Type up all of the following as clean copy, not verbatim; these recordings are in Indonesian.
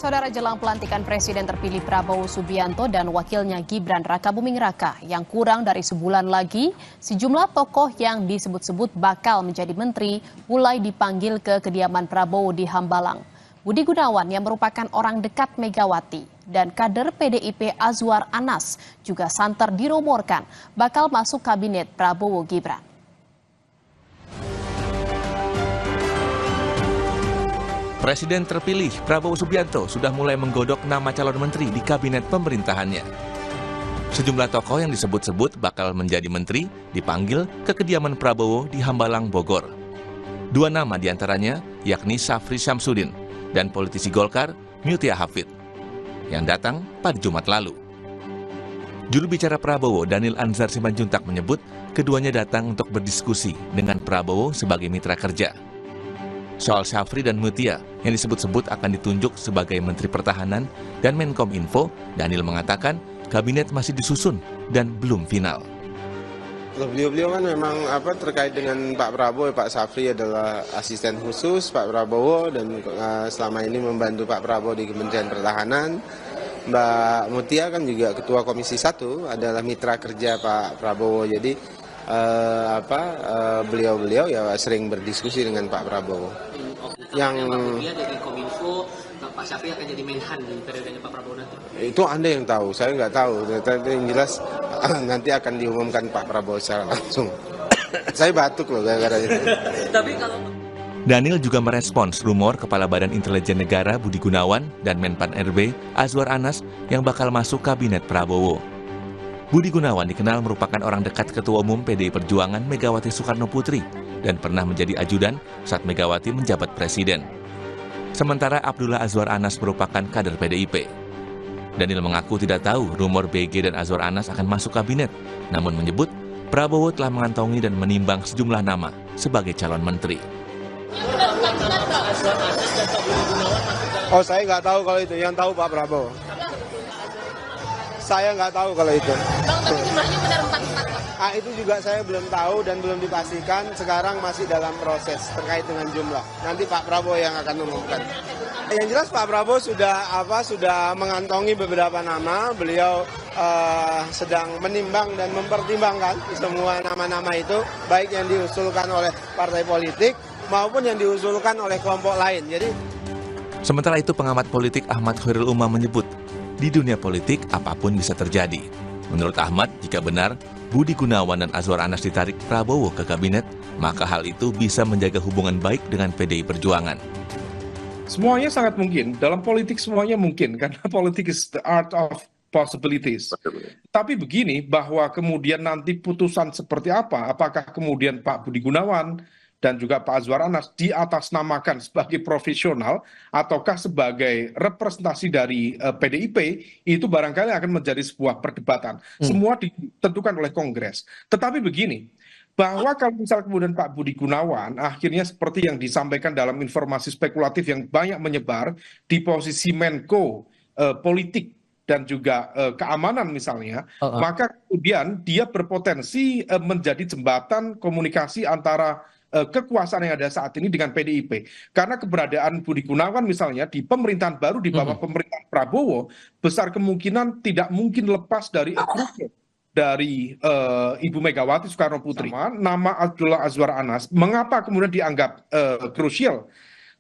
Saudara, jelang pelantikan Presiden terpilih Prabowo Subianto dan wakilnya Gibran Rakabuming Raka yang kurang dari sebulan lagi, sejumlah tokoh yang disebut-sebut bakal menjadi menteri mulai dipanggil ke kediaman Prabowo di Hambalang. Budi Gunawan yang merupakan orang dekat Megawati dan kader PDIP Azwar Anas juga santer dirumorkan bakal masuk kabinet Prabowo Gibran. Presiden terpilih Prabowo Subianto sudah mulai menggodok nama calon menteri di kabinet pemerintahannya. Sejumlah tokoh yang disebut-sebut bakal menjadi menteri dipanggil ke kediaman Prabowo di Hambalang, Bogor. Dua nama diantaranya yakni Syafri Syamsuddin dan politisi Golkar Mutia Hafid yang datang pada Jumat lalu. Juru bicara Prabowo Daniel Anzar Simanjuntak menyebut keduanya datang untuk berdiskusi dengan Prabowo sebagai mitra kerja. Soal Syafri dan Mutia yang disebut-sebut akan ditunjuk sebagai Menteri Pertahanan dan Menkom Info, Daniel mengatakan kabinet masih disusun dan belum final. Beliau kan memang terkait dengan Pak Prabowo, Pak Syafri adalah asisten khusus Pak Prabowo dan selama ini membantu Pak Prabowo di Kementerian Pertahanan. Mbak Mutia kan juga Ketua Komisi 1, adalah mitra kerja Pak Prabowo. Jadi beliau ya sering berdiskusi dengan Pak Prabowo. Yang dari Kominfo, Pak Syafri akan jadi Menhan di periodenya Pak Prabowo nanti. Itu Anda yang tahu, saya nggak tahu. Yang jelas nanti akan diumumkan Pak Prabowo secara langsung. Saya batuk loh gara-gara itu. Tapi kalau Daniel juga merespons rumor Kepala Badan Intelijen Negara Budi Gunawan dan Menpan RB Azwar Anas yang bakal masuk kabinet Prabowo. Budi Gunawan dikenal merupakan orang dekat Ketua Umum PDI Perjuangan Megawati Soekarno Putri dan pernah menjadi ajudan saat Megawati menjabat presiden. Sementara Abdullah Azwar Anas merupakan kader PDIP. Daniel mengaku tidak tahu rumor BG dan Azwar Anas akan masuk kabinet, namun menyebut Prabowo telah mengantongi dan menimbang sejumlah nama sebagai calon menteri. Oh, saya nggak tahu kalau itu, yang tahu Pak Prabowo. Saya nggak tahu kalau itu. Bang, tapi jumlahnya benar 44. Itu juga saya belum tahu dan belum dipastikan. Sekarang masih dalam proses terkait dengan jumlah. Nanti Pak Prabowo yang akan mengumumkan. Yang jelas Pak Prabowo sudah mengantongi beberapa nama. Beliau sedang menimbang dan mempertimbangkan semua nama-nama itu, baik yang diusulkan oleh partai politik maupun yang diusulkan oleh kelompok lain. Sementara itu pengamat politik Ahmad Khairul Umam menyebut, di dunia politik apapun bisa terjadi. Menurut Ahmad, jika benar Budi Gunawan dan Azwar Anas ditarik Prabowo ke kabinet, maka hal itu bisa menjaga hubungan baik dengan PDI Perjuangan. Semuanya sangat mungkin, dalam politik semuanya mungkin, karena politik is the art of possibilities. Tapi begini, bahwa kemudian nanti putusan seperti apa, apakah kemudian Pak Budi Gunawan dan juga Pak Azwar Anas diatasnamakan sebagai profesional ataukah sebagai representasi dari PDIP, itu barangkali akan menjadi sebuah perdebatan. Semua ditentukan oleh Kongres. Tetapi begini, bahwa kalau misal kemudian Pak Budi Gunawan akhirnya seperti yang disampaikan dalam informasi spekulatif yang banyak menyebar di posisi Menko politik dan juga keamanan misalnya, maka kemudian dia berpotensi menjadi jembatan komunikasi antara kekuasaan yang ada saat ini dengan PDIP. Karena keberadaan Budi Gunawan misalnya di pemerintahan baru di bawah pemerintahan Prabowo, besar kemungkinan tidak mungkin lepas dari approval dari Ibu Megawati Soekarno Putri. Nama Abdullah Azwar Anas, mengapa kemudian dianggap krusial?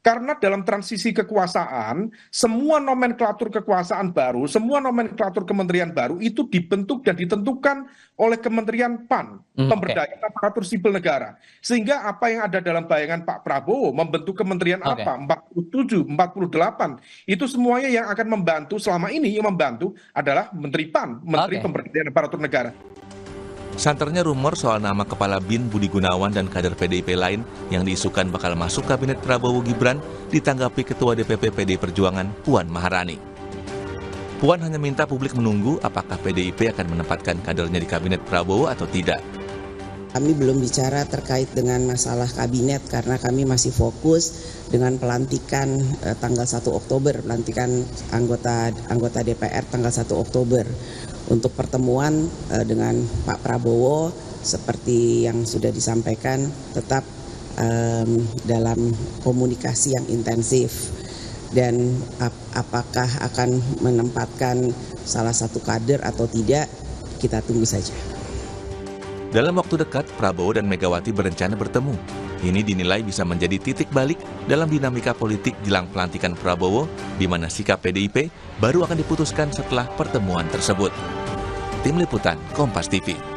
Karena dalam transisi kekuasaan, semua nomenklatur kekuasaan baru, semua nomenklatur kementerian baru itu dibentuk dan ditentukan oleh Kementerian PAN, Pemberdayaan Aparatur Sipil Negara. Sehingga apa yang ada dalam bayangan Pak Prabowo, membentuk kementerian apa, 47, 48, itu semuanya yang akan membantu, selama ini yang membantu adalah Menteri PAN, Menteri Pemberdayaan Aparatur Negara. Santernya rumor soal nama Kepala BIN Budi Gunawan dan kader PDIP lain yang diisukan bakal masuk kabinet Prabowo Gibran ditanggapi Ketua DPP PDI Perjuangan Puan Maharani. Puan hanya minta publik menunggu apakah PDIP akan menempatkan kadernya di kabinet Prabowo atau tidak. Kami belum bicara terkait dengan masalah kabinet karena kami masih fokus dengan pelantikan tanggal 1 Oktober, pelantikan anggota DPR tanggal 1 Oktober. Untuk pertemuan dengan Pak Prabowo seperti yang sudah disampaikan tetap dalam komunikasi yang intensif. dan apakah akan menempatkan salah satu kader atau tidak, kita tunggu saja. Dalam waktu dekat, Prabowo dan Megawati berencana bertemu. Ini dinilai bisa menjadi titik balik dalam dinamika politik jelang pelantikan Prabowo, di mana sikap PDIP baru akan diputuskan setelah pertemuan tersebut. Tim Liputan, Kompas TV.